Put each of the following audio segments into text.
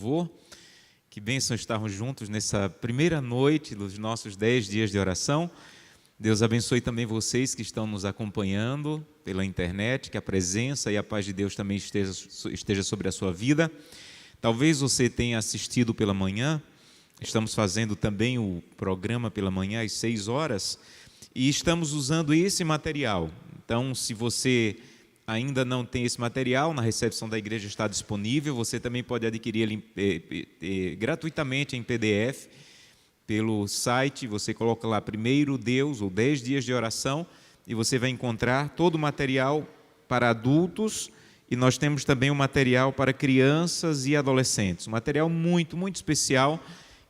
Louvor. Que bênção estarmos juntos nessa primeira noite dos nossos 10 dias de oração. Deus abençoe também vocês que estão nos acompanhando pela internet, que a presença e a paz de Deus também esteja sobre a sua vida. Talvez você tenha assistido pela manhã, estamos fazendo também o programa pela manhã às 6 horas, e estamos usando esse material. Então, se você ainda não tem esse material, na recepção da igreja está disponível, você também pode adquirir ele gratuitamente em PDF, pelo site, você coloca lá Primeiro Deus, ou 10 dias de oração, e você vai encontrar todo o material para adultos, e nós temos também um material para crianças e adolescentes, um material muito, muito especial,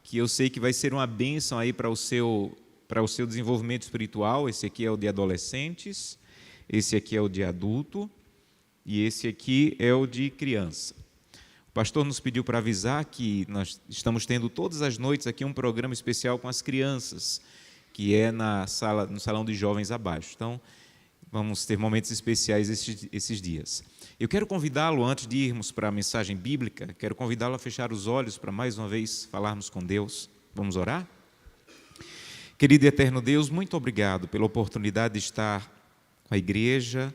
que eu sei que vai ser uma bênção aí para o seu desenvolvimento espiritual. Esse aqui é o de adolescentes, esse aqui é o de adulto e esse aqui é o de criança. O pastor nos pediu para avisar que nós estamos tendo todas as noites aqui um programa especial com as crianças, que é no salão de jovens abaixo. Então, vamos ter momentos especiais esses dias. Eu quero convidá-lo, antes de irmos para a mensagem bíblica, quero convidá-lo a fechar os olhos para mais uma vez falarmos com Deus. Vamos orar? Querido e eterno Deus, muito obrigado pela oportunidade de estar com a igreja,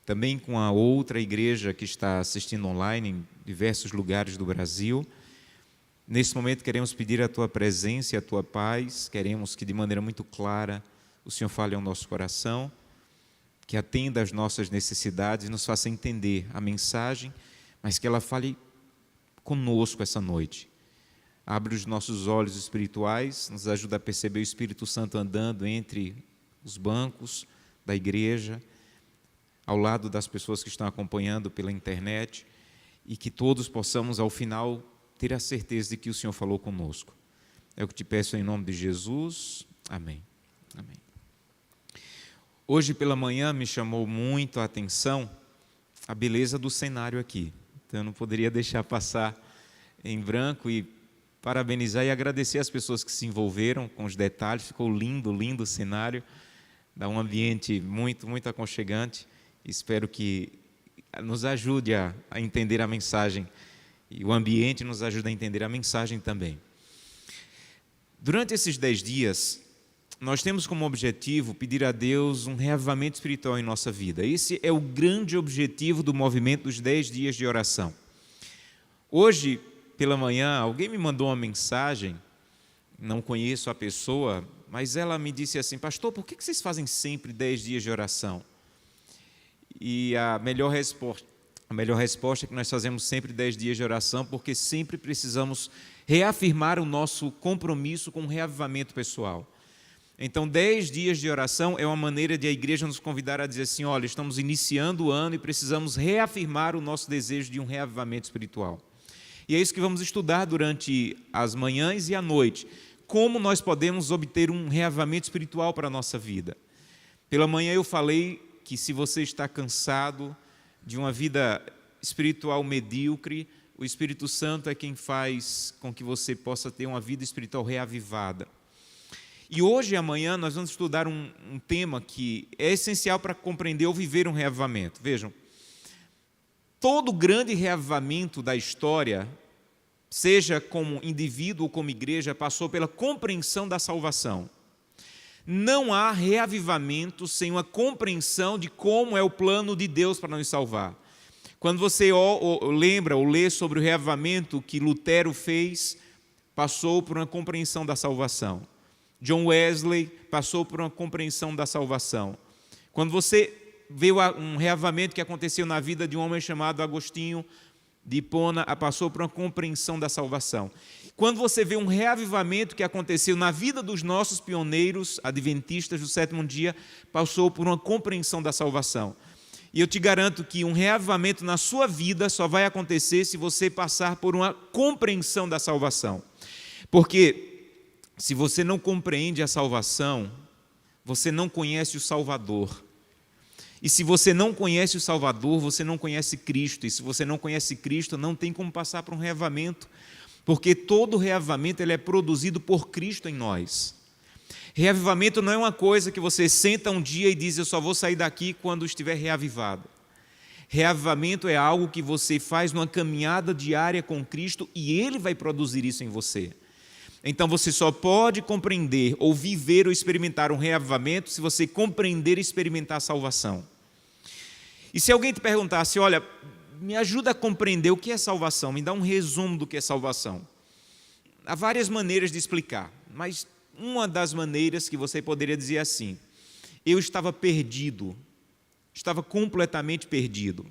também com a outra igreja que está assistindo online em diversos lugares do Brasil. Nesse momento queremos pedir a Tua presença e a Tua paz, queremos que de maneira muito clara o Senhor fale ao nosso coração, que atenda às nossas necessidades, nos faça entender a mensagem, mas que ela fale conosco essa noite. Abre os nossos olhos espirituais, nos ajuda a perceber o Espírito Santo andando entre os bancos da igreja, ao lado das pessoas que estão acompanhando pela internet, e que todos possamos, ao final, ter a certeza de que o Senhor falou conosco. É o que te peço em nome de Jesus. Amém. Amém. Hoje pela manhã me chamou muito a atenção a beleza do cenário aqui. Então eu não poderia deixar passar em branco e parabenizar e agradecer as pessoas que se envolveram com os detalhes. Ficou lindo, lindo o cenário. Dá um ambiente muito, muito aconchegante. Espero que nos ajude a entender a mensagem. E o ambiente nos ajuda a entender a mensagem também. Durante esses 10 dias, nós temos como objetivo pedir a Deus um reavivamento espiritual em nossa vida. Esse é o grande objetivo do movimento dos 10 dias de oração. Hoje, pela manhã, alguém me mandou uma mensagem, não conheço a pessoa, mas ela me disse assim: pastor, por que vocês fazem sempre 10 dias de oração? E a melhor resposta é que nós fazemos sempre 10 dias de oração, porque sempre precisamos reafirmar o nosso compromisso com o reavivamento pessoal. Então, 10 dias de oração é uma maneira de a igreja nos convidar a dizer assim: olha, estamos iniciando o ano e precisamos reafirmar o nosso desejo de um reavivamento espiritual. E é isso que vamos estudar durante as manhãs e a noite. Como nós podemos obter um reavivamento espiritual para a nossa vida? Pela manhã eu falei que se você está cansado de uma vida espiritual medíocre, o Espírito Santo é quem faz com que você possa ter uma vida espiritual reavivada. E hoje e amanhã nós vamos estudar um tema que é essencial para compreender ou viver um reavivamento. Vejam, todo grande reavivamento da história, seja como indivíduo ou como igreja, passou pela compreensão da salvação. Não há reavivamento sem uma compreensão de como é o plano de Deus para nos salvar. Quando você lembra ou lê sobre o reavivamento que Lutero fez, passou por uma compreensão da salvação. John Wesley passou por uma compreensão da salvação. Quando você vê um reavivamento que aconteceu na vida de um homem chamado Agostinho de Hipona, passou por uma compreensão da salvação. Quando você vê um reavivamento que aconteceu na vida dos nossos pioneiros adventistas do sétimo dia, passou por uma compreensão da salvação. E eu te garanto que um reavivamento na sua vida só vai acontecer se você passar por uma compreensão da salvação. Porque se você não compreende a salvação, você não conhece o Salvador. E se você não conhece o Salvador, você não conhece Cristo. E se você não conhece Cristo, não tem como passar por um reavivamento. Porque todo reavivamento ele é produzido por Cristo em nós. Reavivamento não é uma coisa que você senta um dia e diz: eu só vou sair daqui quando estiver reavivado. Reavivamento é algo que você faz numa caminhada diária com Cristo e Ele vai produzir isso em você. Então você só pode compreender ou viver ou experimentar um reavivamento se você compreender e experimentar a salvação. E se alguém te perguntasse, olha, me ajuda a compreender o que é salvação, me dá um resumo do que é salvação. Há várias maneiras de explicar, mas uma das maneiras que você poderia dizer assim: eu estava perdido, estava completamente perdido.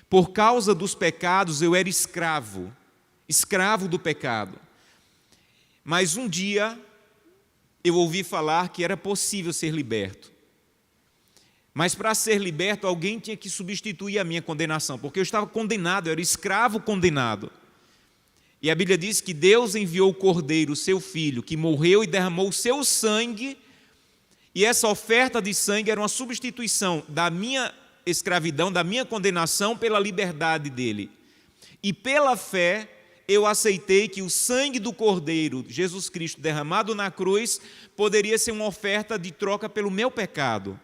Por causa dos pecados eu era escravo do pecado. Mas um dia eu ouvi falar que era possível ser liberto. Mas para ser liberto alguém tinha que substituir a minha condenação, porque eu estava condenado, eu era escravo condenado. E a Bíblia diz que Deus enviou o Cordeiro, o seu Filho, que morreu e derramou o seu sangue, e essa oferta de sangue era uma substituição da minha escravidão, da minha condenação pela liberdade dele. E pela fé eu aceitei que o sangue do Cordeiro, Jesus Cristo, derramado na cruz, poderia ser uma oferta de troca pelo meu pecado.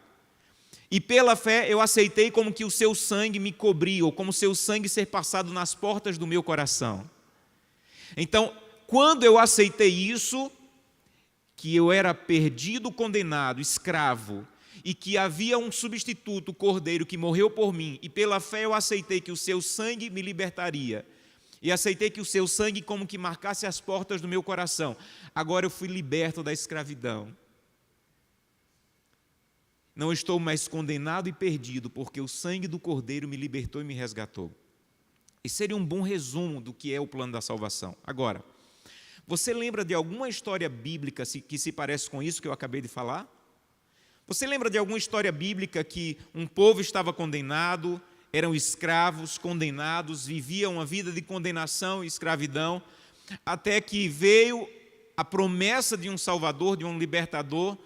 E pela fé eu aceitei como que o seu sangue me cobria, ou como o seu sangue ser passado nas portas do meu coração. Então, quando eu aceitei isso, que eu era perdido, condenado, escravo, e que havia um substituto, o Cordeiro, que morreu por mim, e pela fé eu aceitei que o seu sangue me libertaria, e aceitei que o seu sangue como que marcasse as portas do meu coração. Agora eu fui liberto da escravidão. Não estou mais condenado e perdido, porque o sangue do Cordeiro me libertou e me resgatou. Esse seria um bom resumo do que é o plano da salvação. Agora, você lembra de alguma história bíblica que se parece com isso que eu acabei de falar? Você lembra de alguma história bíblica que um povo estava condenado, eram escravos, condenados, viviam uma vida de condenação e escravidão, até que veio a promessa de um Salvador, de um libertador,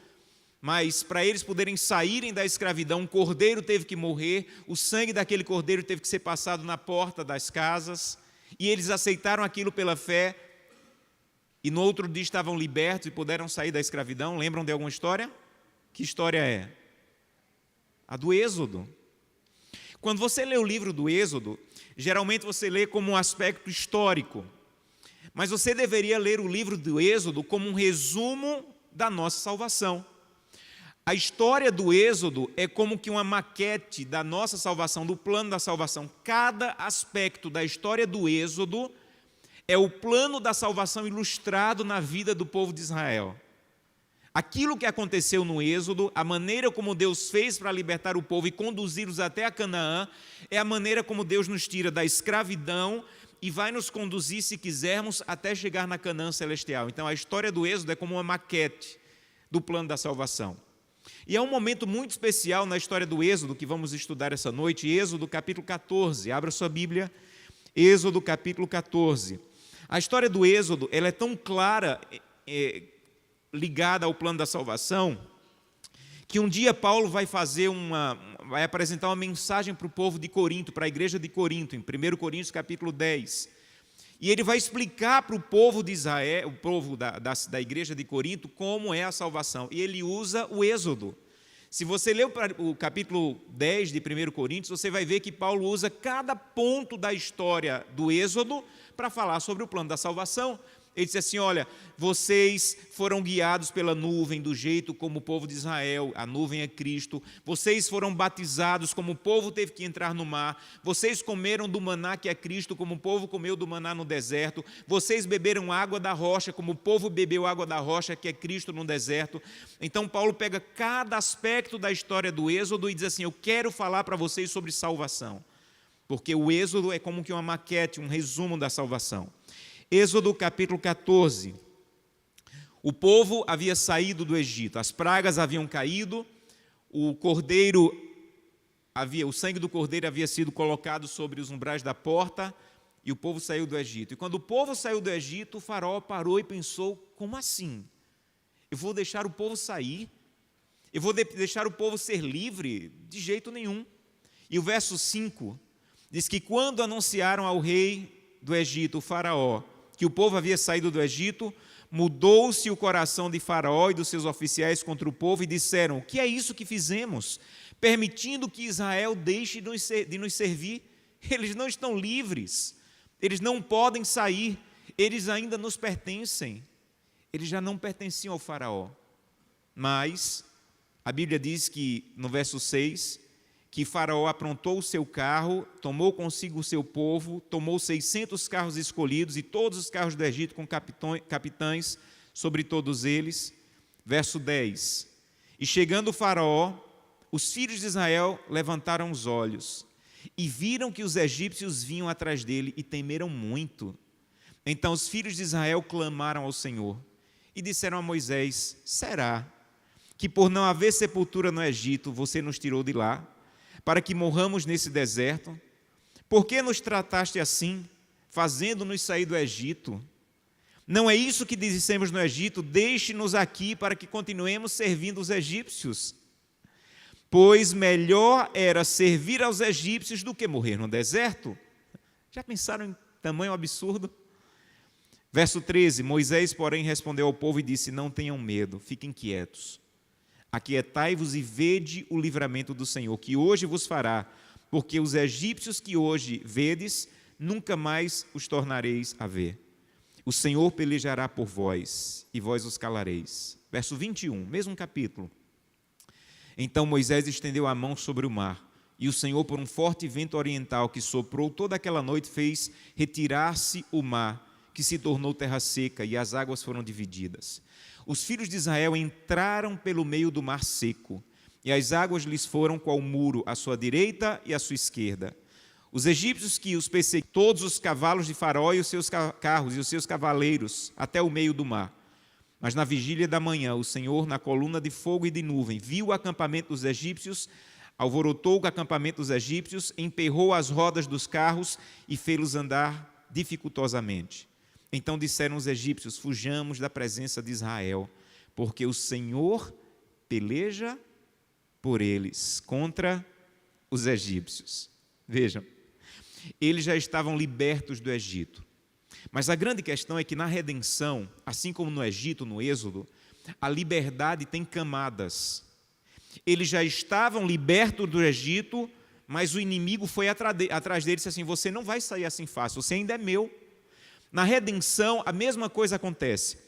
mas para eles poderem saírem da escravidão, um cordeiro teve que morrer, o sangue daquele cordeiro teve que ser passado na porta das casas, e eles aceitaram aquilo pela fé, e no outro dia estavam libertos e puderam sair da escravidão. Lembram de alguma história? Que história é? A do Êxodo. Quando você lê o livro do Êxodo, geralmente você lê como um aspecto histórico, mas você deveria ler o livro do Êxodo como um resumo da nossa salvação. A história do Êxodo é como que uma maquete da nossa salvação, do plano da salvação. Cada aspecto da história do Êxodo é o plano da salvação ilustrado na vida do povo de Israel. Aquilo que aconteceu no Êxodo, a maneira como Deus fez para libertar o povo e conduzi-los até a Canaã, é a maneira como Deus nos tira da escravidão e vai nos conduzir, se quisermos, até chegar na Canaã celestial. Então a história do Êxodo é como uma maquete do plano da salvação. E é um momento muito especial na história do Êxodo que vamos estudar essa noite, Êxodo capítulo 14. Abra sua Bíblia, Êxodo capítulo 14. A história do Êxodo ela é tão clara, ligada ao plano da salvação, que um dia Paulo vai apresentar uma mensagem para o povo de Corinto, para a igreja de Corinto, em 1 Coríntios capítulo 10. E ele vai explicar para o povo de Israel, o povo da igreja de Corinto, como é a salvação. E ele usa o Êxodo. Se você ler o capítulo 10 de 1 Coríntios, você vai ver que Paulo usa cada ponto da história do Êxodo para falar sobre o plano da salvação. Ele disse assim, olha, vocês foram guiados pela nuvem do jeito como o povo de Israel, a nuvem é Cristo, vocês foram batizados como o povo teve que entrar no mar, vocês comeram do maná que é Cristo como o povo comeu do maná no deserto, vocês beberam água da rocha como o povo bebeu água da rocha que é Cristo no deserto. Então Paulo pega cada aspecto da história do Êxodo e diz assim, eu quero falar para vocês sobre salvação, porque o Êxodo é como que uma maquete, um resumo da salvação. Êxodo capítulo 14, o povo havia saído do Egito, as pragas haviam caído, o sangue do cordeiro havia sido colocado sobre os umbrais da porta e o povo saiu do Egito. E quando o povo saiu do Egito, o faraó parou e pensou, como assim? Eu vou deixar o povo sair? Eu vou deixar o povo ser livre? De jeito nenhum. E o verso 5 diz que quando anunciaram ao rei do Egito, o faraó, que o povo havia saído do Egito, mudou-se o coração de Faraó e dos seus oficiais contra o povo e disseram, o que é isso que fizemos? permitindo que Israel deixe de nos servir. Eles não estão livres, eles não podem sair, eles ainda nos pertencem. Eles já não pertenciam ao faraó. Mas a Bíblia diz que, no verso 6, que Faraó aprontou o seu carro, tomou consigo o seu povo, tomou 600 carros escolhidos e todos os carros do Egito com capitães sobre todos eles. Verso 10, e chegando o Faraó, os filhos de Israel levantaram os olhos e viram que os egípcios vinham atrás dele e temeram muito. Então os filhos de Israel clamaram ao Senhor e disseram a Moisés: será que por não haver sepultura no Egito, você nos tirou de lá, para que morramos nesse deserto? Por que nos trataste assim, fazendo-nos sair do Egito? Não é isso que dissemos no Egito: deixe-nos aqui para que continuemos servindo os egípcios. Pois melhor era servir aos egípcios do que morrer no deserto. Já pensaram em tamanho absurdo? Verso 13, Moisés, porém, respondeu ao povo e disse: não tenham medo, fiquem quietos. Aquietai-vos e vede o livramento do Senhor, que hoje vos fará, porque os egípcios que hoje vedes, nunca mais os tornareis a ver. O Senhor pelejará por vós, e vós os calareis. Verso 21, mesmo capítulo. Então Moisés estendeu a mão sobre o mar, e o Senhor, por um forte vento oriental que soprou toda aquela noite, fez retirar-se o mar, que se tornou terra seca, e as águas foram divididas. Os filhos de Israel entraram pelo meio do mar seco, e as águas lhes foram qual muro, à sua direita e à sua esquerda. Os egípcios que os perseguiam, todos os cavalos de Faraó e os seus carros e os seus cavaleiros, até o meio do mar. Mas na vigília da manhã, o Senhor, na coluna de fogo e de nuvem, viu o acampamento dos egípcios, alvorotou o acampamento dos egípcios, emperrou as rodas dos carros e fê-los andar dificultosamente. Então disseram os egípcios: fujamos da presença de Israel, porque o Senhor peleja por eles contra os egípcios. Vejam, eles já estavam libertos do Egito. Mas a grande questão é que na redenção, assim como no Egito, no Êxodo, a liberdade tem camadas. Eles já estavam libertos do Egito, mas o inimigo foi atrás deles e disse assim: você não vai sair assim fácil, você ainda é meu. Na redenção, a mesma coisa acontece.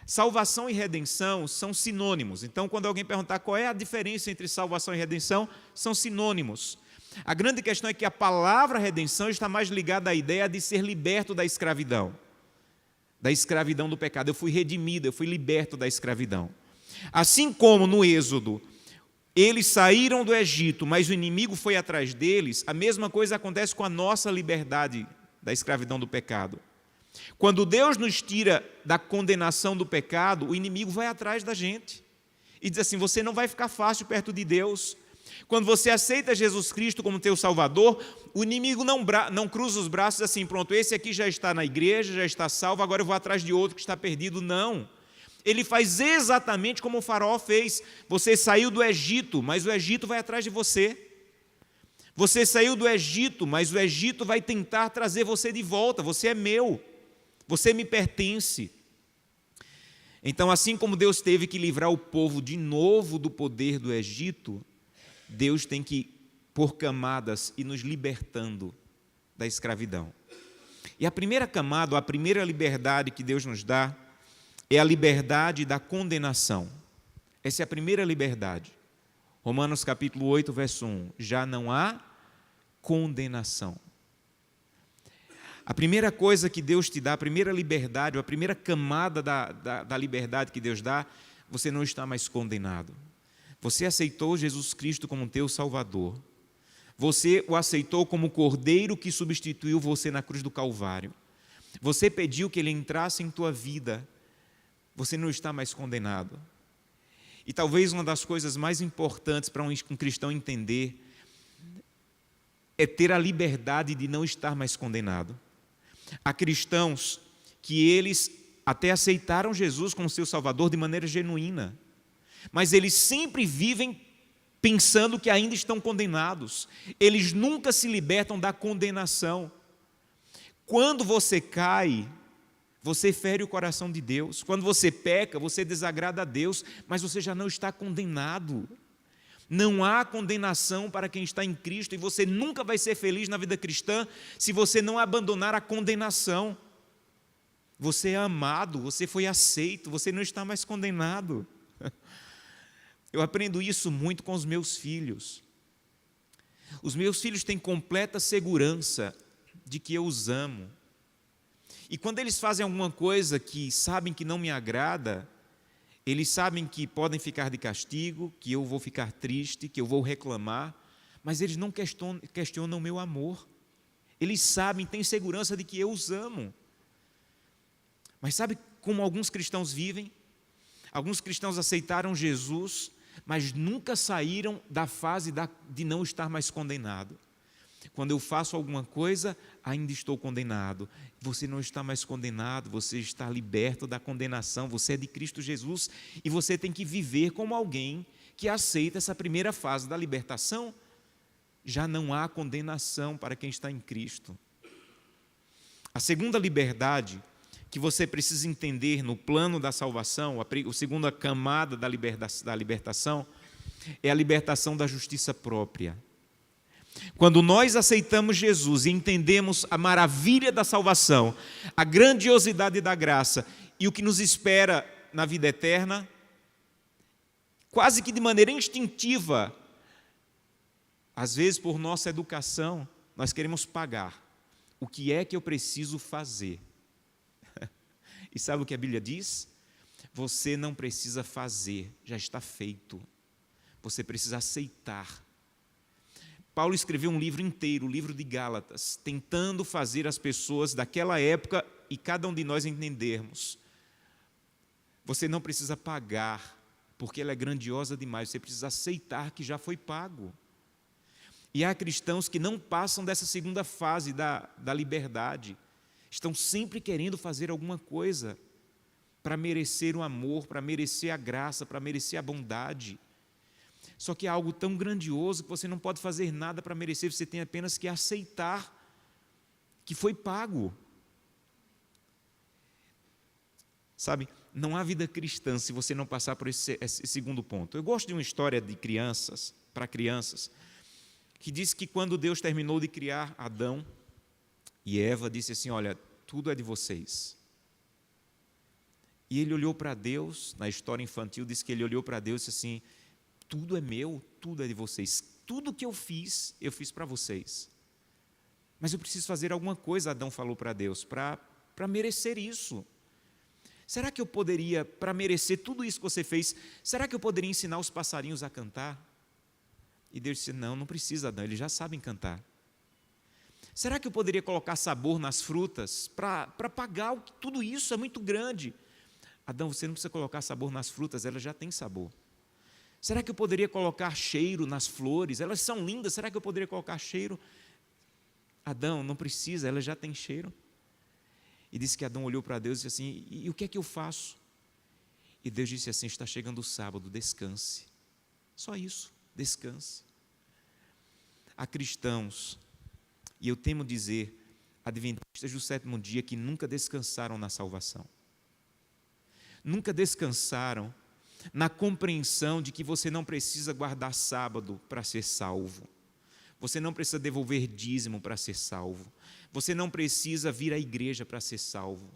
Salvação e redenção são sinônimos. Então, quando alguém perguntar qual é a diferença entre salvação e redenção, são sinônimos. A grande questão é que a palavra redenção está mais ligada à ideia de ser liberto da escravidão do pecado. Eu fui redimido, eu fui liberto da escravidão. Assim como no Êxodo, eles saíram do Egito, mas o inimigo foi atrás deles, a mesma coisa acontece com a nossa liberdade da escravidão do pecado. Quando Deus nos tira da condenação do pecado, o inimigo vai atrás da gente e diz assim: você não vai ficar fácil perto de Deus. Quando você aceita Jesus Cristo como teu Salvador, o inimigo não cruza os braços assim: pronto, esse aqui já está na igreja, já está salvo, agora eu vou atrás de outro que está perdido. Não. Ele faz exatamente como o Faraó fez. Você saiu do Egito, mas o Egito vai atrás de você. Você saiu do Egito, mas o Egito vai tentar trazer você de volta. Você é meu. Você me pertence. Então, assim como Deus teve que livrar o povo de novo do poder do Egito, Deus tem que pôr camadas e nos libertando da escravidão. E a primeira camada, a primeira liberdade que Deus nos dá, é a liberdade da condenação. Essa é a primeira liberdade. Romanos capítulo 8, verso 1. Já não há condenação. A primeira coisa que Deus te dá, a primeira liberdade, a primeira camada da liberdade que Deus dá, você não está mais condenado. Você aceitou Jesus Cristo como teu Salvador. Você o aceitou como o Cordeiro que substituiu você na cruz do Calvário. Você pediu que Ele entrasse em tua vida. Você não está mais condenado. E talvez uma das coisas mais importantes para um cristão entender é ter a liberdade de não estar mais condenado. Há cristãos que eles até aceitaram Jesus como seu Salvador de maneira genuína, mas eles sempre vivem pensando que ainda estão condenados. Eles nunca se libertam da condenação. Quando você cai, você fere o coração de Deus. Quando você peca, você desagrada a Deus, mas você já não está condenado. Não há condenação para quem está em Cristo, e você nunca vai ser feliz na vida cristã se você não abandonar a condenação. Você é amado, você foi aceito, você não está mais condenado. Eu aprendo isso muito com os meus filhos. Os meus filhos têm completa segurança de que eu os amo. E quando eles fazem alguma coisa que sabem que não me agrada, eles sabem que podem ficar de castigo, que eu vou ficar triste, que eu vou reclamar, mas eles não questionam o meu amor. Eles sabem, têm segurança de que eu os amo. Mas sabe como alguns cristãos vivem? Alguns cristãos aceitaram Jesus, mas nunca saíram da fase de não estar mais condenado. Quando eu faço alguma coisa, ainda estou condenado. Você não está mais condenado, você está liberto da condenação, você é de Cristo Jesus, e você tem que viver como alguém que aceita essa primeira fase da libertação. Já não há condenação para quem está em Cristo. A segunda liberdade que você precisa entender no plano da salvação, a segunda camada da libertação, é a libertação da justiça própria. Quando nós aceitamos Jesus e entendemos a maravilha da salvação, a grandiosidade da graça e o que nos espera na vida eterna, quase que de maneira instintiva, às vezes por nossa educação, nós queremos pagar. O que é que eu preciso fazer? E sabe o que a Bíblia diz? Você não precisa fazer, já está feito. Você precisa aceitar. Paulo escreveu um livro inteiro, o livro de Gálatas, tentando fazer as pessoas daquela época e cada um de nós entendermos. Você não precisa pagar, porque ela é grandiosa demais, você precisa aceitar que já foi pago. E há cristãos que não passam dessa segunda fase da liberdade, estão sempre querendo fazer alguma coisa para merecer o amor, para merecer a graça, para merecer a bondade. Só que é algo tão grandioso que você não pode fazer nada para merecer, você tem apenas que aceitar que foi pago. Sabe, não há vida cristã se você não passar por esse segundo ponto. Eu gosto de uma história de crianças, para crianças, que diz que quando Deus terminou de criar Adão e Eva, disse assim: olha, tudo é de vocês. E ele olhou para Deus, na história infantil, diz que ele olhou para Deus e disse assim: tudo é meu, tudo é de vocês. Tudo que eu fiz para vocês. Mas eu preciso fazer alguma coisa, Adão falou para Deus, para merecer isso. Será que eu poderia, para merecer tudo isso que você fez, será que eu poderia ensinar os passarinhos a cantar? E Deus disse: não precisa, Adão, eles já sabem cantar. Será que eu poderia colocar sabor nas frutas para pagar tudo isso? É muito grande. Adão, você não precisa colocar sabor nas frutas, elas já têm sabor. Será que eu poderia colocar cheiro nas flores? Elas são lindas, será que eu poderia colocar cheiro? Adão, não precisa, elas já têm cheiro. E disse que Adão olhou para Deus e disse assim: e o que é que eu faço? E Deus disse assim: está chegando o sábado, descanse. Só isso, descanse. Há cristãos, e eu temo dizer, adventistas do sétimo dia, que nunca descansaram na salvação. Nunca descansaram na compreensão de que você não precisa guardar sábado para ser salvo. Você não precisa devolver dízimo para ser salvo. Você não precisa vir à igreja para ser salvo.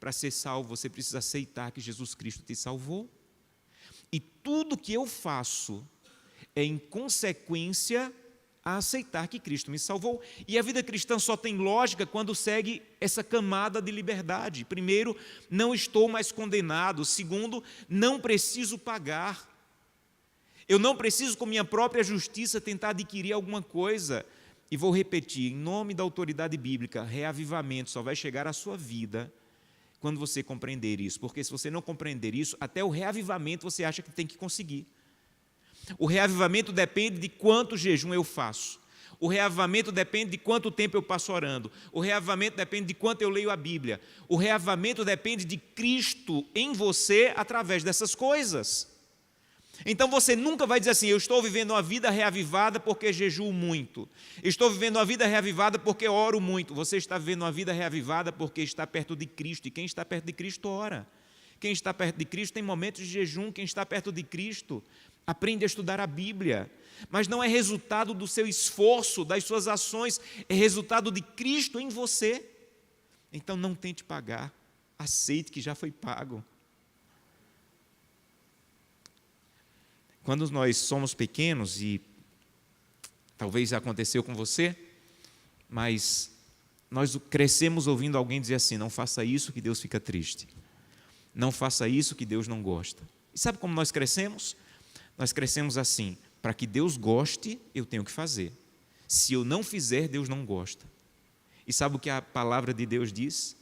Para ser salvo, você precisa aceitar que Jesus Cristo te salvou. E tudo que eu faço é em consequência a aceitar que Cristo me salvou. E a vida cristã só tem lógica quando segue essa camada de liberdade. Primeiro, não estou mais condenado. Segundo, não preciso pagar. Eu não preciso, com minha própria justiça, tentar adquirir alguma coisa. E vou repetir, em nome da autoridade bíblica, reavivamento só vai chegar à sua vida quando você compreender isso. Porque se você não compreender isso, até o reavivamento você acha que tem que conseguir. O reavivamento depende de quanto jejum eu faço. O reavivamento depende de quanto tempo eu passo orando. O reavivamento depende de quanto eu leio a Bíblia. O reavivamento depende de Cristo em você através dessas coisas. Então você nunca vai dizer assim: eu estou vivendo uma vida reavivada porque jejuo muito. Estou vivendo uma vida reavivada porque oro muito. Você está vivendo uma vida reavivada porque está perto de Cristo. E quem está perto de Cristo ora. Quem está perto de Cristo tem momentos de jejum. Quem está perto de Cristo aprende a estudar a Bíblia. Mas não é resultado do seu esforço, das suas ações, é resultado de Cristo em você. Então não tente pagar, aceite que já foi pago. Quando nós somos pequenos, e talvez aconteceu com você, mas nós crescemos ouvindo alguém dizer assim: não faça isso que Deus fica triste, não faça isso que Deus não gosta. E sabe como nós crescemos? Nós crescemos assim: para que Deus goste, eu tenho que fazer. Se eu não fizer, Deus não gosta. E sabe o que a palavra de Deus diz?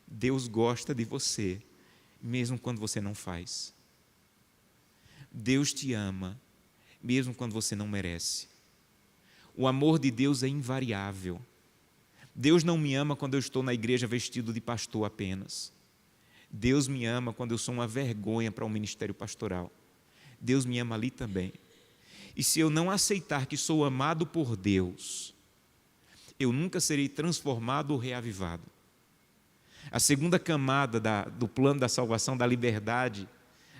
Deus gosta de você, mesmo quando você não faz. Deus te ama, mesmo quando você não merece. O amor de Deus é invariável. Deus não me ama quando eu estou na igreja vestido de pastor apenas. Deus me ama quando eu sou uma vergonha para o ministério pastoral. Deus me ama ali também. E se eu não aceitar que sou amado por Deus, eu nunca serei transformado ou reavivado. A segunda camada do plano da salvação, da liberdade,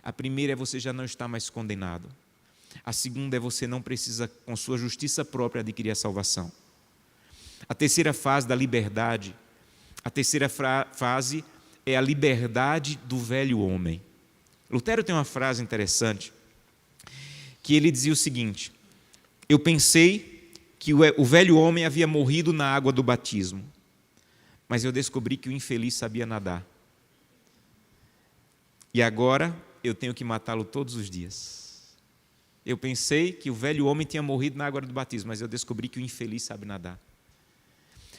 a primeira é você já não estar mais condenado. A segunda é você não precisa, com sua justiça própria, adquirir a salvação. A terceira fase da liberdade, a terceira fase é a liberdade do velho homem. Lutero tem uma frase interessante, que ele dizia o seguinte: eu pensei que o velho homem havia morrido na água do batismo, mas eu descobri que o infeliz sabia nadar. E agora eu tenho que matá-lo todos os dias. Eu pensei que o velho homem tinha morrido na água do batismo, mas eu descobri que o infeliz sabe nadar.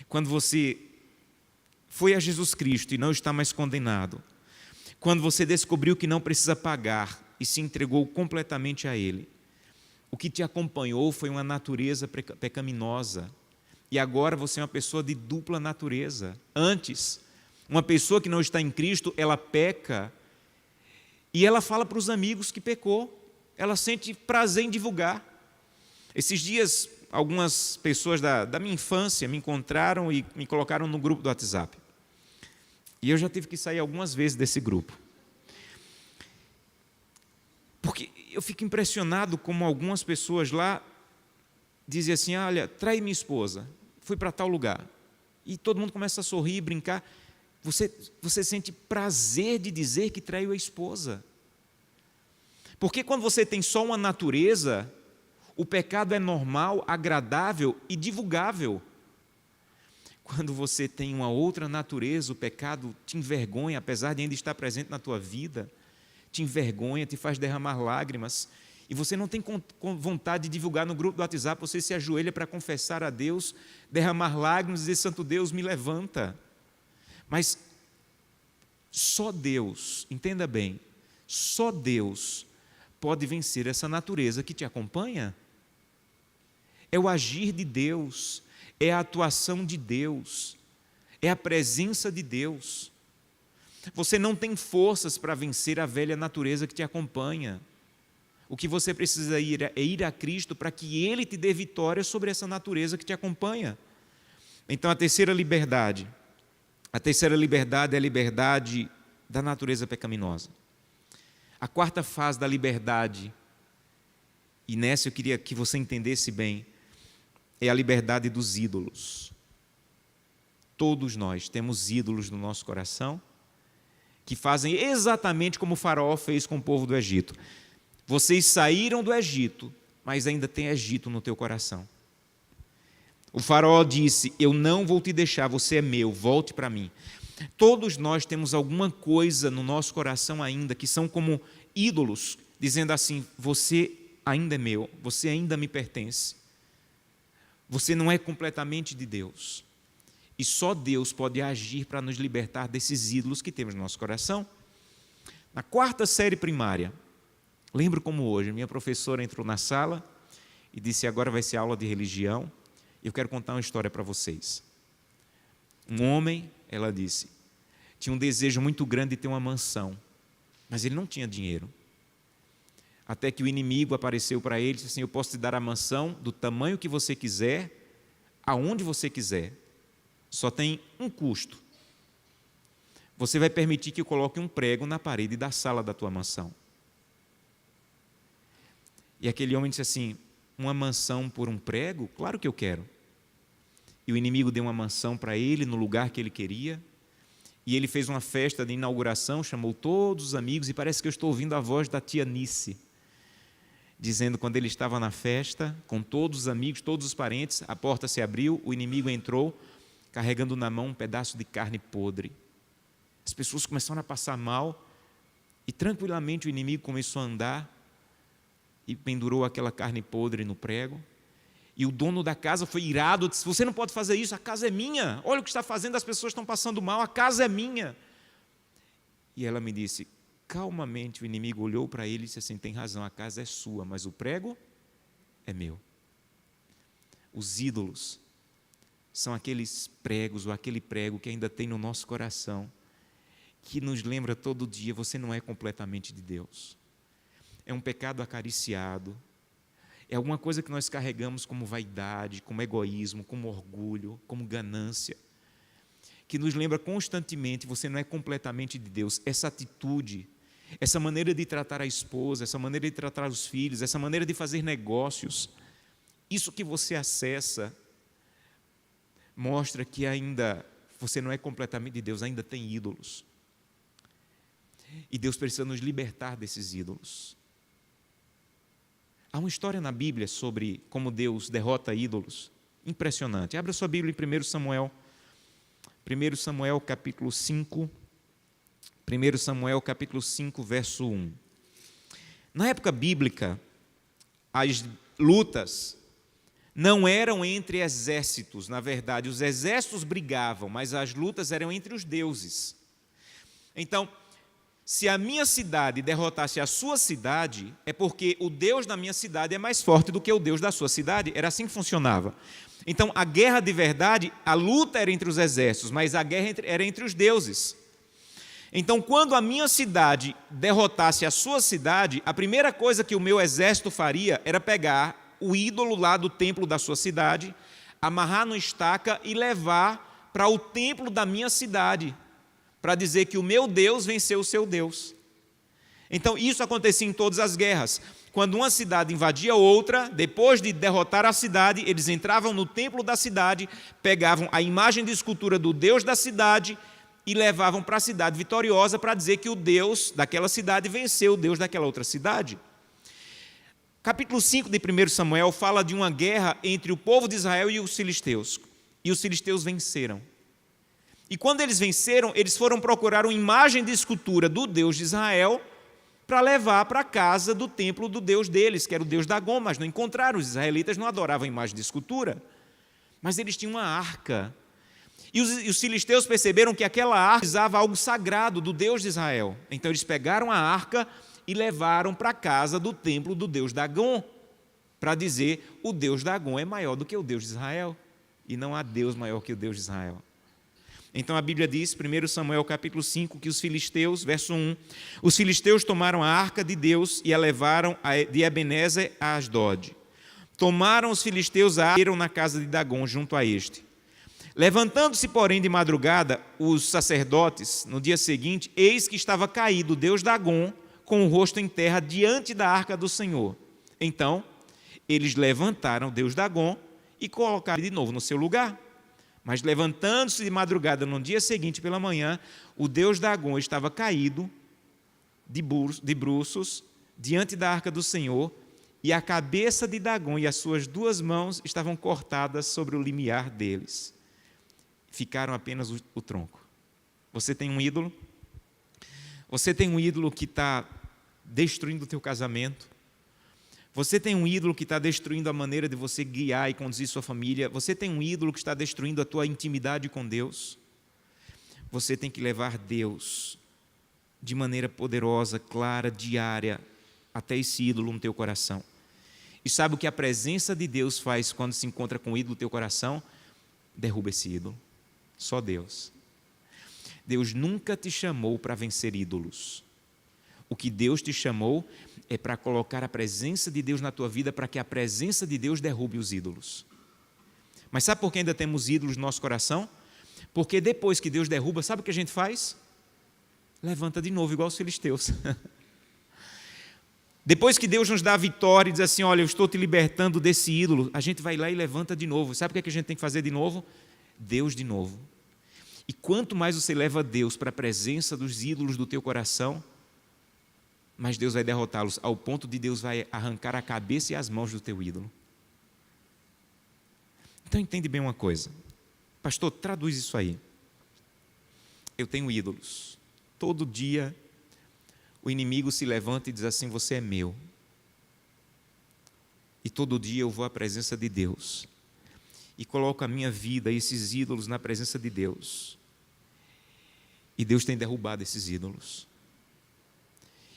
Quando você foi a Jesus Cristo e não está mais condenado, quando você descobriu que não precisa pagar e se entregou completamente a Ele, o que te acompanhou foi uma natureza pecaminosa, e agora você é uma pessoa de dupla natureza. Antes, uma pessoa que não está em Cristo, ela peca, e ela fala para os amigos que pecou, ela sente prazer em divulgar. Esses dias, algumas pessoas da minha infância me encontraram e me colocaram no grupo do WhatsApp. E eu já tive que sair algumas vezes desse grupo. Porque eu fico impressionado como algumas pessoas lá dizem assim: olha, traí minha esposa, fui para tal lugar. E todo mundo começa a sorrir, brincar. Você sente prazer de dizer que traiu a esposa. Porque quando você tem só uma natureza, o pecado é normal, agradável e divulgável. Quando você tem uma outra natureza, o pecado te envergonha, apesar de ainda estar presente na tua vida, te envergonha, te faz derramar lágrimas, e você não tem vontade de divulgar no grupo do WhatsApp, você se ajoelha para confessar a Deus, derramar lágrimas e dizer: Santo Deus, me levanta. Mas só Deus, entenda bem, só Deus pode vencer essa natureza que te acompanha. É o agir de Deus, é a atuação de Deus, é a presença de Deus. Você não tem forças para vencer a velha natureza que te acompanha. O que você precisa é ir a Cristo para que Ele te dê vitória sobre essa natureza que te acompanha. Então, a terceira liberdade é a liberdade da natureza pecaminosa. A quarta fase da liberdade, e nessa eu queria que você entendesse bem, é a liberdade dos ídolos. Todos nós temos ídolos no nosso coração que fazem exatamente como o Faraó fez com o povo do Egito. Vocês saíram do Egito, mas ainda tem Egito no teu coração. O Faraó disse: eu não vou te deixar, você é meu, volte para mim. Todos nós temos alguma coisa no nosso coração ainda que são como ídolos, dizendo assim: você ainda é meu, você ainda me pertence. Você não é completamente de Deus. E só Deus pode agir para nos libertar desses ídolos que temos no nosso coração. Na quarta série primária, lembro como hoje, minha professora entrou na sala e disse: agora vai ser aula de religião. Eu quero contar uma história para vocês. Um homem, ela disse, tinha um desejo muito grande de ter uma mansão, mas ele não tinha dinheiro. Até que o inimigo apareceu para ele e disse assim: eu posso te dar a mansão do tamanho que você quiser, aonde você quiser. Só tem um custo. você vai permitir que eu coloque um prego na parede da sala da tua mansão. E aquele homem disse assim: uma mansão por um prego? Claro que eu quero. E o inimigo deu uma mansão para ele no lugar que ele queria. E ele fez uma festa de inauguração, chamou todos os amigos, e parece que eu estou ouvindo a voz da tia Nice, dizendo, quando ele estava na festa, com todos os amigos, todos os parentes, a porta se abriu, o inimigo entrou, carregando na mão um pedaço de carne podre. As pessoas começaram a passar mal, e tranquilamente o inimigo começou a andar, e pendurou aquela carne podre no prego. E o dono da casa foi irado, disse: você não pode fazer isso, a casa é minha, olha o que está fazendo, as pessoas estão passando mal, a casa é minha. E ela me disse, calmamente, o inimigo olhou para ele e disse assim: tem razão, a casa é sua, mas o prego é meu. Os ídolos são aqueles pregos, ou aquele prego que ainda tem no nosso coração, que nos lembra todo dia: você não é completamente de Deus. É um pecado acariciado, é alguma coisa que nós carregamos como vaidade, como egoísmo, como orgulho, como ganância, que nos lembra constantemente: você não é completamente de Deus. Essa atitude, essa maneira de tratar a esposa, essa maneira de tratar os filhos, essa maneira de fazer negócios, isso que você acessa, mostra que ainda você não é completamente de Deus, ainda tem ídolos. E Deus precisa nos libertar desses ídolos. Há uma história na Bíblia sobre como Deus derrota ídolos, impressionante. Abra sua Bíblia em 1 Samuel capítulo 5, 1 Samuel capítulo 5, verso 1. Na época bíblica, as lutas não eram entre exércitos, na verdade, os exércitos brigavam, mas as lutas eram entre os deuses. Então, se a minha cidade derrotasse a sua cidade, é porque o Deus da minha cidade é mais forte do que o Deus da sua cidade. Era assim que funcionava. Então, a guerra de verdade, a luta era entre os exércitos, mas a guerra era entre os deuses. Então, quando a minha cidade derrotasse a sua cidade, a primeira coisa que o meu exército faria era pegar o ídolo lá do templo da sua cidade, amarrar no estaca e levar para o templo da minha cidade, para dizer que o meu Deus venceu o seu Deus. Então, isso acontecia em todas as guerras. Quando uma cidade invadia outra, depois de derrotar a cidade, eles entravam no templo da cidade, pegavam a imagem de escultura do Deus da cidade e levavam para a cidade vitoriosa para dizer que o Deus daquela cidade venceu o Deus daquela outra cidade. Capítulo 5 de 1 Samuel fala de uma guerra entre o povo de Israel e os filisteus. E os filisteus venceram. E quando eles venceram, eles foram procurar uma imagem de escultura do Deus de Israel para levar para a casa do templo do Deus deles, que era o Deus Dagom, mas não encontraram. Os israelitas não adoravam a imagem de escultura, mas eles tinham uma arca. E os filisteus perceberam que aquela arca usava algo sagrado do Deus de Israel. Então eles pegaram a arca e levaram para a casa do templo do Deus Dagom, para dizer: o Deus Dagom é maior do que o Deus de Israel, e não há Deus maior que o Deus de Israel. Então a Bíblia diz, 1 Samuel capítulo 5, que os filisteus, verso 1, os filisteus tomaram a arca de Deus e a levaram de Ebenezer a Asdod. Tomaram os filisteus a arca e na casa de Dagom junto a este. Levantando-se, porém, de madrugada, os sacerdotes, no dia seguinte, eis que estava caído o Deus Dagom com o rosto em terra diante da arca do Senhor. Então, eles levantaram o Deus Dagom e colocaram de novo no seu lugar. Mas levantando-se de madrugada no dia seguinte pela manhã, o Deus Dagom estava caído de bruços diante da arca do Senhor, e a cabeça de Dagom e as suas duas mãos estavam cortadas sobre o limiar deles. Ficaram apenas o tronco. Você tem um ídolo? Você tem um ídolo que está destruindo o teu casamento? Você tem um ídolo que está destruindo a maneira de você guiar e conduzir sua família? Você tem um ídolo que está destruindo a tua intimidade com Deus? Você tem que levar Deus de maneira poderosa, clara, diária, até esse ídolo no teu coração. E sabe o que a presença de Deus faz quando se encontra com o ídolo no teu coração? Derruba esse ídolo. Só Deus. Deus nunca te chamou para vencer ídolos. O que Deus te chamou é para colocar a presença de Deus na tua vida, para que a presença de Deus derrube os ídolos. Mas sabe por que ainda temos ídolos no nosso coração? Porque depois que Deus derruba, sabe o que a gente faz? levanta de novo, igual os filisteus. Depois que Deus nos dá a vitória e diz assim, olha, eu estou te libertando desse ídolo, a gente vai lá e levanta de novo. Sabe o que a gente tem que fazer de novo? Deus de novo. E quanto mais você leva Deus para a presença dos ídolos do teu coração, mais Deus vai derrotá-los, ao ponto de Deus vai arrancar a cabeça e as mãos do teu ídolo. Então entende bem uma coisa. Pastor, traduz isso aí. Eu tenho ídolos. Todo dia o inimigo se levanta e diz assim, você é meu. E todo dia eu vou à presença de Deus e coloco a minha vida e esses ídolos na presença de Deus. E Deus tem derrubado esses ídolos.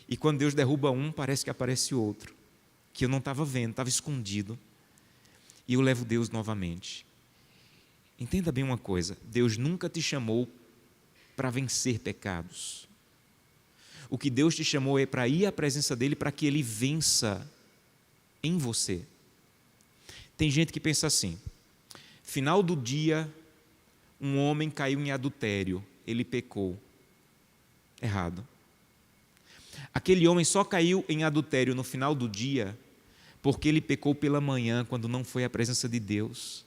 E quando Deus derruba um, parece que aparece outro, que eu não estava vendo, estava escondido. E eu levo Deus novamente. Entenda bem uma coisa, Deus nunca te chamou para vencer pecados. O que Deus te chamou é para ir à presença dEle, para que Ele vença em você. Tem gente que pensa assim, final do dia, um homem caiu em adultério, ele pecou. Errado. Aquele homem só caiu em adultério no final do dia, porque ele pecou pela manhã, quando não foi à presença de Deus,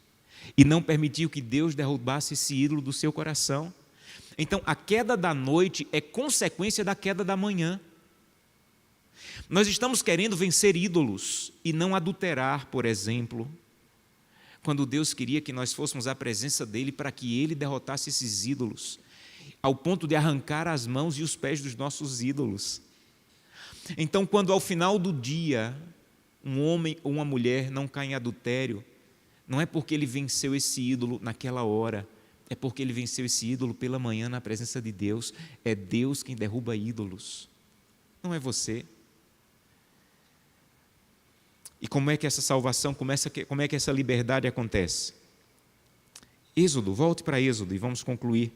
e não permitiu que Deus derrubasse esse ídolo do seu coração. Então, a queda da noite é consequência da queda da manhã. Nós estamos querendo vencer ídolos e não adulterar, por exemplo, quando Deus queria que nós fôssemos à presença dEle para que Ele derrotasse esses ídolos, ao ponto de arrancar as mãos e os pés dos nossos ídolos. Então, quando ao final do dia, um homem ou uma mulher não cai em adultério, não é porque ele venceu esse ídolo naquela hora, é porque ele venceu esse ídolo pela manhã na presença de Deus. É Deus quem derruba ídolos, não é você. E como é que essa salvação começa, como é que essa liberdade acontece? Êxodo, volte para Êxodo e vamos concluir.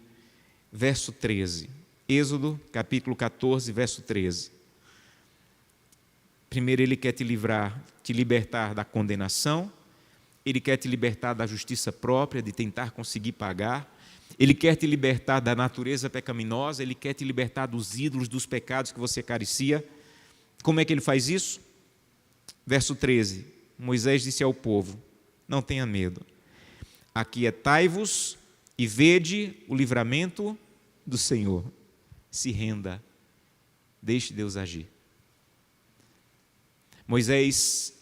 Verso 13. Êxodo, capítulo 14, verso 13. Primeiro Ele quer te libertar da condenação. Ele quer te libertar da justiça própria, de tentar conseguir pagar. Ele quer te libertar da natureza pecaminosa. Ele quer te libertar dos ídolos, dos pecados que você carecia. Como é que Ele faz isso? Verso 13. Moisés disse ao povo, não tenha medo. Aquietai-vos e vede o livramento do Senhor. Se renda. Deixe Deus agir. Moisés,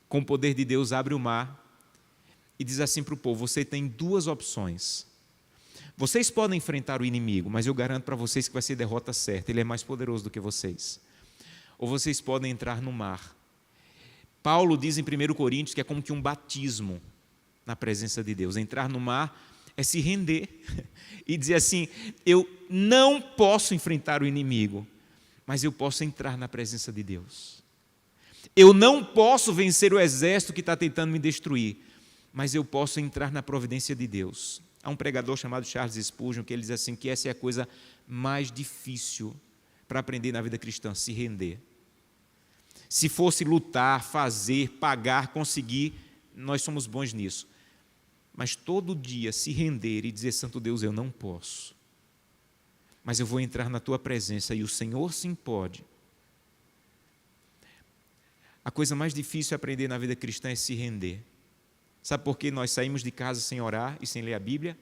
com o poder de Deus, abre o mar e diz assim para o povo, você tem duas opções. Vocês podem enfrentar o inimigo, mas eu garanto para vocês que vai ser derrota certa, ele é mais poderoso do que vocês. Ou vocês podem entrar no mar. Paulo diz em 1 Coríntios que é como que um batismo na presença de Deus. Entrar no mar é se render e dizer assim, eu não posso enfrentar o inimigo, mas eu posso entrar na presença de Deus. Eu não posso vencer o exército que está tentando me destruir, mas eu posso entrar na providência de Deus. Há um pregador chamado Charles Spurgeon que ele diz assim, que essa é a coisa mais difícil para aprender na vida cristã, se render. Se fosse lutar, fazer, pagar, conseguir, nós somos bons nisso. Mas todo dia se render e dizer, Santo Deus, eu não posso, mas eu vou entrar na tua presença e o Senhor sim pode. A coisa mais difícil a aprender na vida cristã é se render. Sabe por que nós saímos de casa sem orar e sem ler a Bíblia?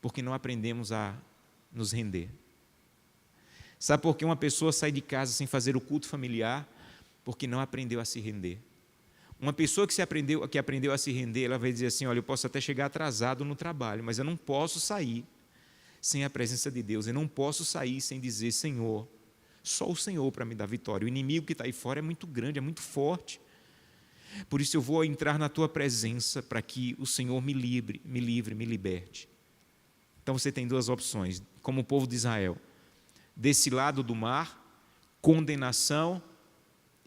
Porque não aprendemos a nos render. Sabe por que uma pessoa sai de casa sem fazer o culto familiar? Porque não aprendeu a se render. Uma pessoa que aprendeu a se render, ela vai dizer assim, olha, eu posso até chegar atrasado no trabalho, mas eu não posso sair sem a presença de Deus, eu não posso sair sem dizer, Senhor, só o Senhor para me dar vitória. O inimigo que está aí fora é muito grande, é muito forte. Por isso eu vou entrar na tua presença para que o Senhor me livre, me liberte. Então você tem duas opções, como o povo de Israel. Desse lado do mar, condenação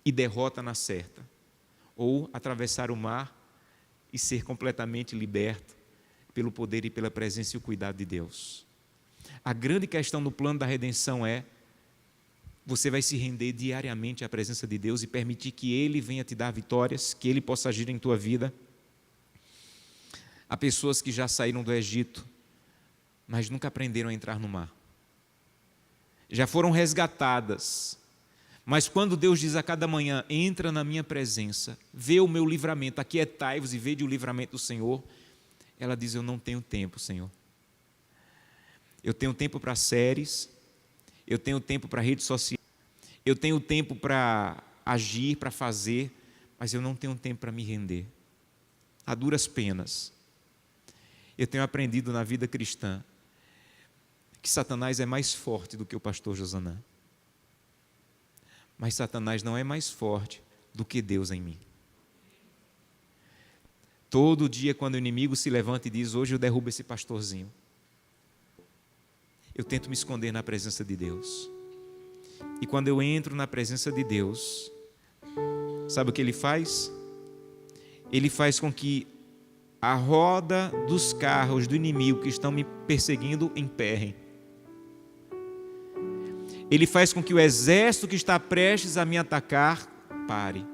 e derrota na certa. Ou atravessar o mar e ser completamente liberto pelo poder e pela presença e o cuidado de Deus. A grande questão no plano da redenção é, você vai se render diariamente à presença de Deus e permitir que Ele venha te dar vitórias, que Ele possa agir em tua vida. Há pessoas que já saíram do Egito, mas nunca aprenderam a entrar no mar. já foram resgatadas. Mas quando Deus diz a cada manhã, entra na minha presença, vê o meu livramento, aquietai-vos e vede o livramento do Senhor, ela diz, eu não tenho tempo, Senhor. Eu tenho tempo para séries, eu tenho tempo para redes sociais, eu tenho tempo para agir, para fazer, mas eu não tenho tempo para me render. A duras penas. Eu tenho aprendido na vida cristã que Satanás é mais forte do que o pastor Josanã. Mas Satanás não é mais forte do que Deus em mim. Todo dia, quando o inimigo se levanta e diz, hoje eu derrubo esse pastorzinho, eu tento me esconder na presença de Deus. E quando eu entro na presença de Deus, sabe o que Ele faz? Ele faz com que a roda dos carros do inimigo que estão me perseguindo emperrem. Ele faz com que o exército que está prestes a me atacar pare.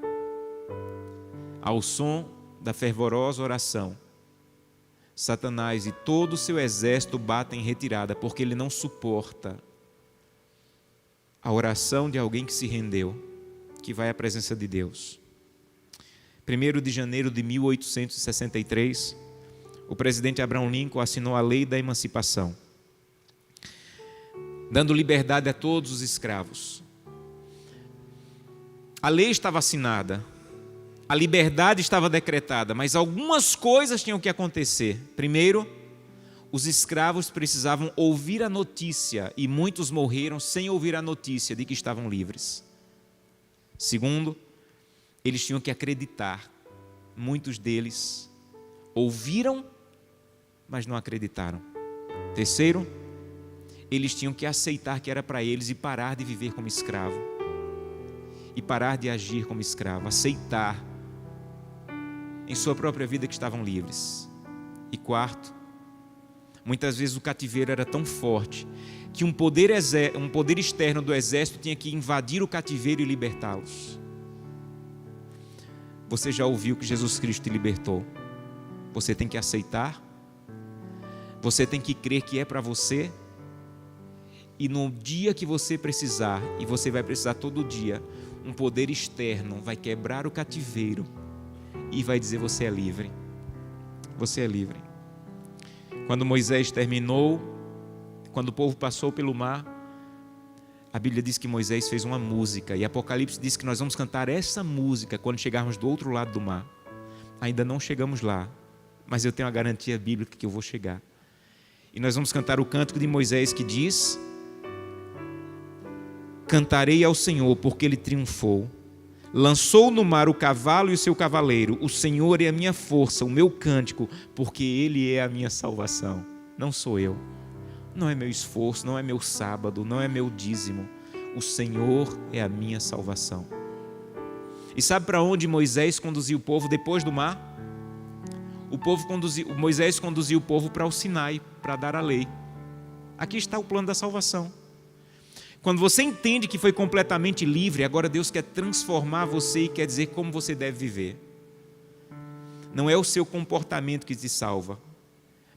Ao som da fervorosa oração, Satanás e todo o seu exército batem em retirada, porque ele não suporta a oração de alguém que se rendeu, que vai à presença de Deus. 1º de janeiro de 1863, o presidente Abraham Lincoln assinou a Lei da Emancipação, dando liberdade a todos os escravos. A lei estava assinada, a liberdade estava decretada, mas algumas coisas tinham que acontecer. Primeiro, os escravos precisavam ouvir a notícia, e muitos morreram sem ouvir a notícia de que estavam livres. Segundo, eles tinham que acreditar. Muitos deles ouviram, mas não acreditaram. Terceiro, eles tinham que aceitar que era para eles e parar de viver como escravo. E parar de agir como escravo. Aceitar em sua própria vida que estavam livres. E quarto, muitas vezes o cativeiro era tão forte que um poder externo do exército tinha que invadir o cativeiro e libertá-los. Você já ouviu que Jesus Cristo te libertou? Você tem que aceitar. Você tem que crer que é para você. E no dia que você precisar, e você vai precisar todo dia, um poder externo vai quebrar o cativeiro e vai dizer, você é livre. Você é livre. Quando Moisés terminou, quando o povo passou pelo mar, a Bíblia diz que Moisés fez uma música, e Apocalipse diz que nós vamos cantar essa música quando chegarmos do outro lado do mar. Ainda não chegamos lá, mas eu tenho a garantia bíblica que eu vou chegar. E nós vamos cantar o cântico de Moisés que diz: cantarei ao Senhor porque Ele triunfou. Lançou no mar o cavalo e o seu cavaleiro. O Senhor é a minha força, o meu cântico, porque Ele é a minha salvação. Não sou eu. Não é meu esforço, não é meu sábado, não é meu dízimo. O Senhor é a minha salvação. E sabe para onde Moisés conduziu o povo depois do mar? Moisés conduziu o povo para o Sinai, para dar a lei. Aqui está o plano da salvação. Quando você entende que foi completamente livre, agora Deus quer transformar você e quer dizer como você deve viver. Não é o seu comportamento que te salva,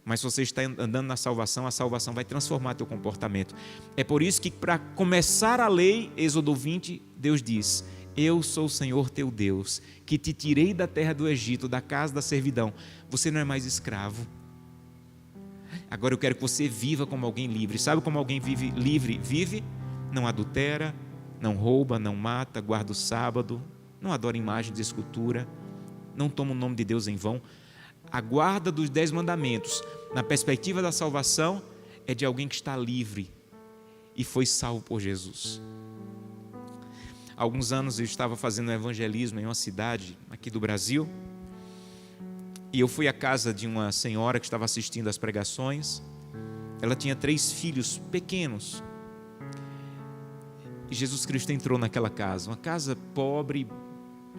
mas se você está andando na salvação, a salvação vai transformar teu comportamento. É por isso que para começar a lei, Êxodo 20, Deus diz: eu sou o Senhor teu Deus, que te tirei da terra do Egito, da casa da servidão. Você não é mais escravo. Agora eu quero que você viva como alguém livre. Sabe como alguém vive livre? Vive, não adultera, não rouba, não mata, guarda o sábado, não adora imagens de escultura, não toma o nome de Deus em vão. A guarda dos 10 mandamentos, na perspectiva da salvação, é de alguém que está livre e foi salvo por Jesus. Há alguns anos eu estava fazendo evangelismo em uma cidade aqui do Brasil, e eu fui à casa de uma senhora que estava assistindo às pregações. Ela tinha 3 filhos pequenos, e Jesus Cristo entrou naquela casa, uma casa pobre,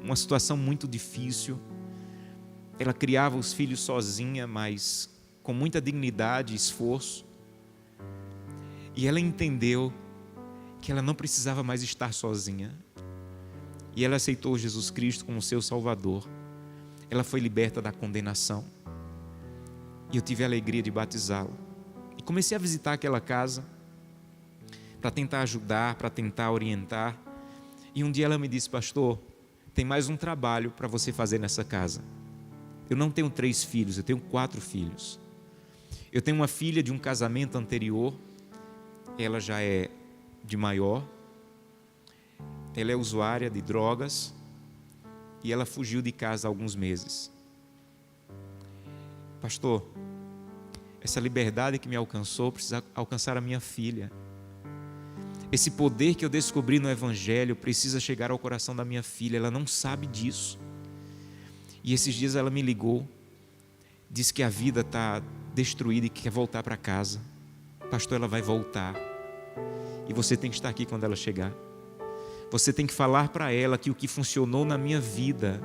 uma situação muito difícil. Ela criava os filhos sozinha, mas com muita dignidade e esforço. E ela entendeu que ela não precisava mais estar sozinha. E ela aceitou Jesus Cristo como seu Salvador. Ela foi liberta da condenação. E eu tive a alegria de batizá-la. E comecei a visitar aquela casa. para tentar ajudar, para tentar orientar. E um dia ela me disse: pastor, tem mais um trabalho para você fazer nessa casa. Eu não tenho 3 filhos, eu tenho 4 filhos. Eu tenho uma filha de um casamento anterior, ela já é de maior, ela é usuária de drogas e ela fugiu de casa há alguns meses. Pastor, essa liberdade que me alcançou precisa alcançar a minha filha. Esse poder que eu descobri no Evangelho precisa chegar ao coração da minha filha, ela não sabe disso. E esses dias ela me ligou, disse que a vida está destruída e que quer voltar para casa. Pastor, ela vai voltar. E você tem que estar aqui quando ela chegar. Você tem que falar para ela que o que funcionou na minha vida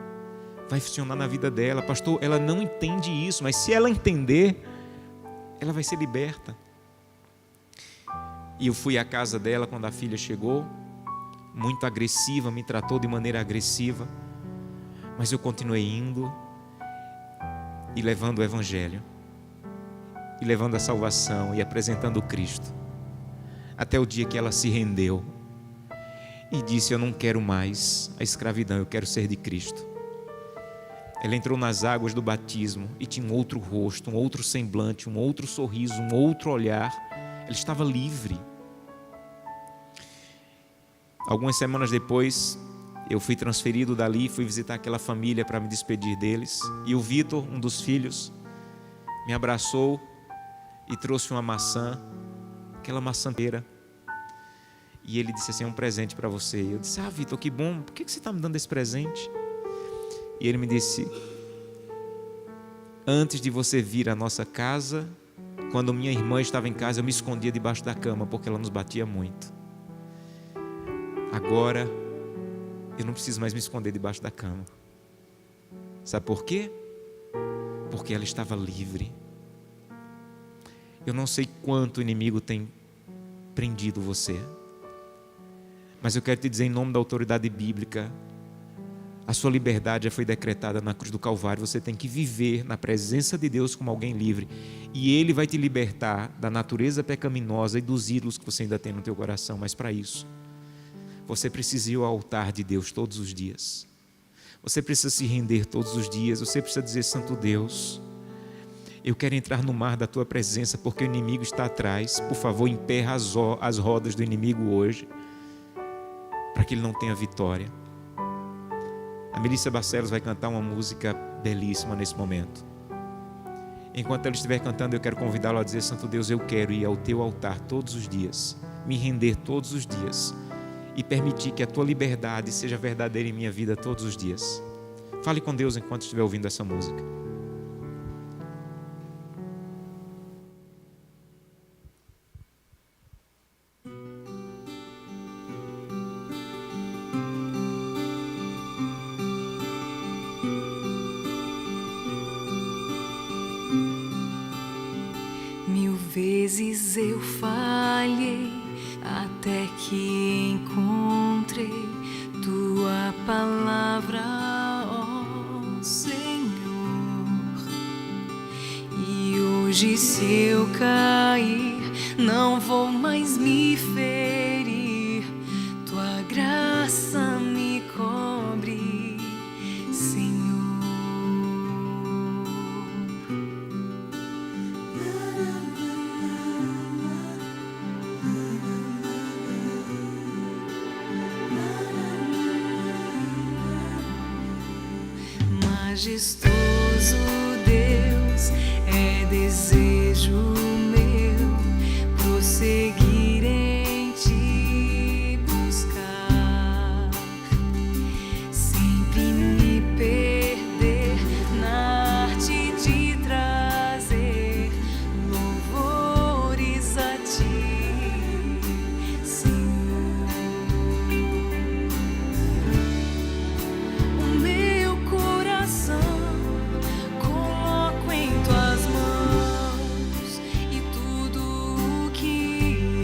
vai funcionar na vida dela. Pastor, ela não entende isso, mas se ela entender, ela vai ser liberta. E eu fui à casa dela quando a filha chegou, muito agressiva, me tratou de maneira agressiva, mas eu continuei indo e levando o Evangelho, e levando a salvação e apresentando o Cristo, até o dia que ela se rendeu e disse: eu não quero mais a escravidão, eu quero ser de Cristo. Ela entrou nas águas do batismo e tinha um outro rosto, um outro semblante, um outro sorriso, um outro olhar. Ela estava livre. Algumas semanas depois, eu fui transferido dali, fui visitar aquela família para me despedir deles. E o Vitor, um dos filhos, me abraçou e trouxe uma maçã, aquela maçã inteira. E ele disse assim: é um presente para você. Eu disse: ah, Vitor, que bom, por que você está me dando esse presente? E ele me disse: antes de você vir à nossa casa, quando minha irmã estava em casa, eu me escondia debaixo da cama, porque ela nos batia muito. Agora, eu não preciso mais me esconder debaixo da cama. Sabe por quê? Porque ela estava livre. Eu não sei quanto o inimigo tem prendido você, mas eu quero te dizer, em nome da autoridade bíblica, a sua liberdade já foi decretada na cruz do Calvário. Você tem que viver na presença de Deus como alguém livre, e Ele vai te libertar da natureza pecaminosa e dos ídolos que você ainda tem no teu coração. Mas para isso, você precisa ir ao altar de Deus todos os dias. Você precisa se render todos os dias. Você precisa dizer: Santo Deus, eu quero entrar no mar da Tua presença, porque o inimigo está atrás. Por favor, emperra as rodas do inimigo hoje, para que ele não tenha vitória. A Melissa Barcelos vai cantar uma música belíssima nesse momento. Enquanto ela estiver cantando, eu quero convidá-lo a dizer: Santo Deus, eu quero ir ao Teu altar todos os dias, me render todos os dias e permitir que a Tua liberdade seja verdadeira em minha vida todos os dias. Fale com Deus enquanto estiver ouvindo essa música. Mil vezes eu falhei até que encontrei Tua palavra, ó Senhor. E hoje, se eu cair, não vou mais me ferir. Tua graça me cobre, Senhor. Majestoso Deus, é desejo meu prosseguir em Te buscar, sempre me perder na arte de trazer louvores a Ti, Senhor. O meu coração coloco em Tuas mãos, e tudo o que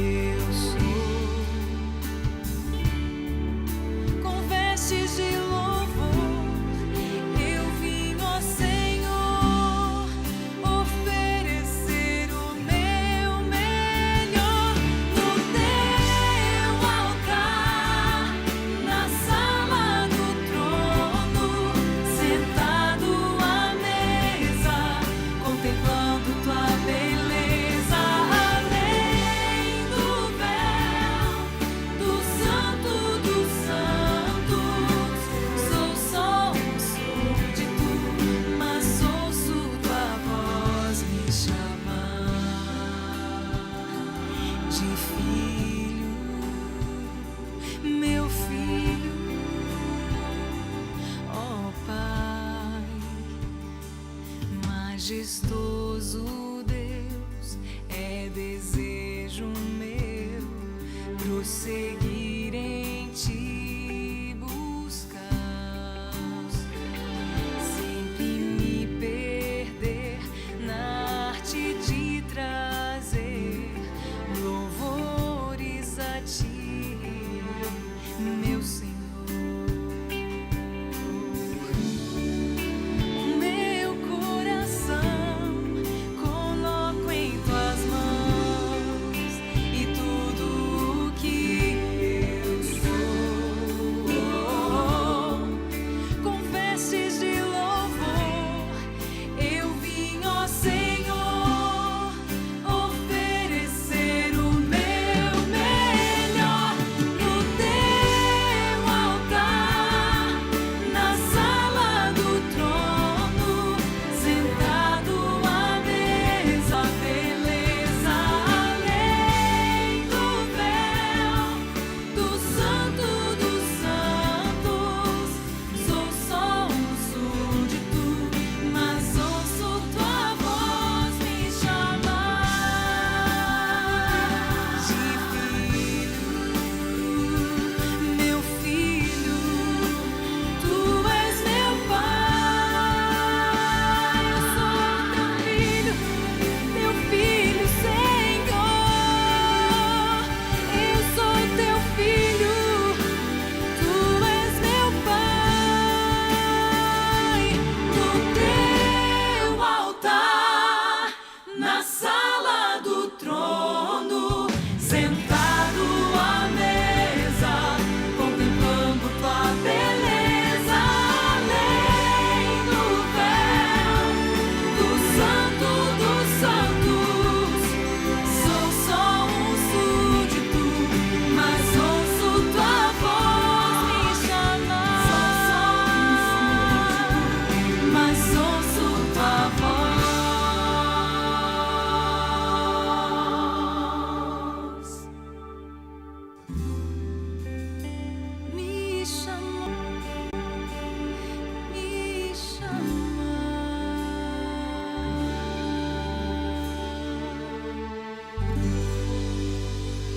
Majestoso Deus, é desejo meu prosseguir em ti buscar, sempre me perder na arte de trazer louvores a ti, meu Senhor.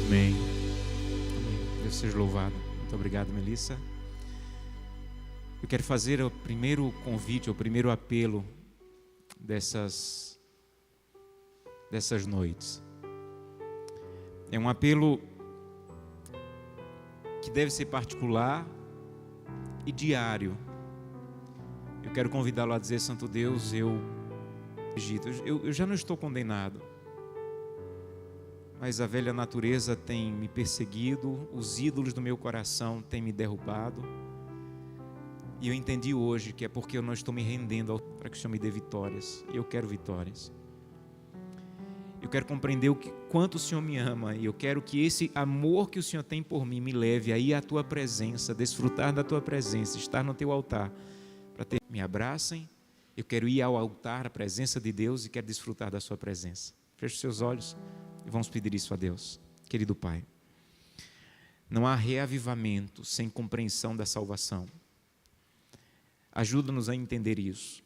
Amém. Amém. Deus seja louvado. Muito obrigado, Melissa. Eu quero fazer o primeiro convite, o primeiro apelo dessas noites. É um apelo que deve ser particular e diário. Eu quero convidá-lo a dizer: Santo Deus, eu já não estou condenado, mas a velha natureza tem me perseguido, os ídolos do meu coração têm me derrubado, e eu entendi hoje que é porque eu não estou me rendendo para que o Senhor me dê vitórias, e eu quero vitórias. Eu quero compreender quanto o Senhor me ama, e eu quero que esse amor que o Senhor tem por mim me leve aí à Tua presença, desfrutar da Tua presença, estar no Teu altar, para ter me abracem. Eu quero ir ao altar, à presença de Deus, e quero desfrutar da Sua presença. Feche os seus olhos e vamos pedir isso a Deus. Querido Pai, não há reavivamento sem compreensão da salvação. Ajuda-nos a entender isso.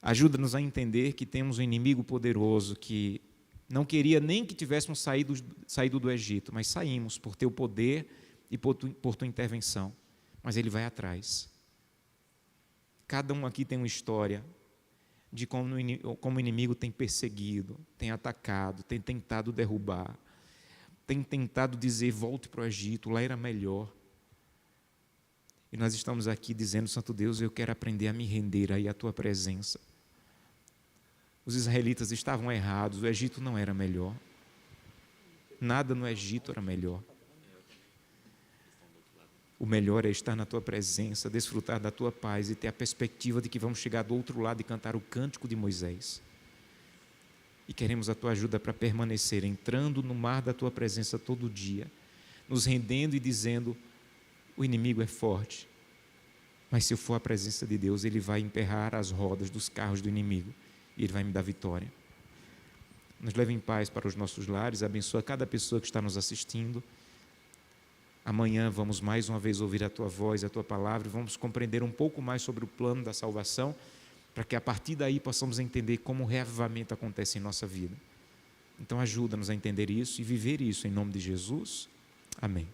Ajuda-nos a entender que temos um inimigo poderoso que não queria nem que tivéssemos saído do Egito, mas saímos por Teu poder e por Tua intervenção. Mas ele vai atrás. Cada um aqui tem uma história de como o inimigo tem perseguido, tem atacado, tem tentado derrubar, tem tentado dizer: volte para o Egito, lá era melhor. E nós estamos aqui dizendo: Santo Deus, eu quero aprender a me render aí à Tua presença. Os israelitas estavam errados, o Egito não era melhor. Nada no Egito era melhor. O melhor é estar na Tua presença, desfrutar da Tua paz e ter a perspectiva de que vamos chegar do outro lado e cantar o cântico de Moisés. E queremos a Tua ajuda para permanecer, entrando no mar da Tua presença todo dia, nos rendendo e dizendo: o inimigo é forte, mas se eu for à presença de Deus, Ele vai emperrar as rodas dos carros do inimigo e Ele vai me dar vitória. Nos leve em paz para os nossos lares, abençoa cada pessoa que está nos assistindo. Amanhã vamos mais uma vez ouvir a Tua voz, a Tua palavra, e vamos compreender um pouco mais sobre o plano da salvação para que a partir daí possamos entender como o reavivamento acontece em nossa vida. Então ajuda-nos a entender isso e viver isso em nome de Jesus. Amém.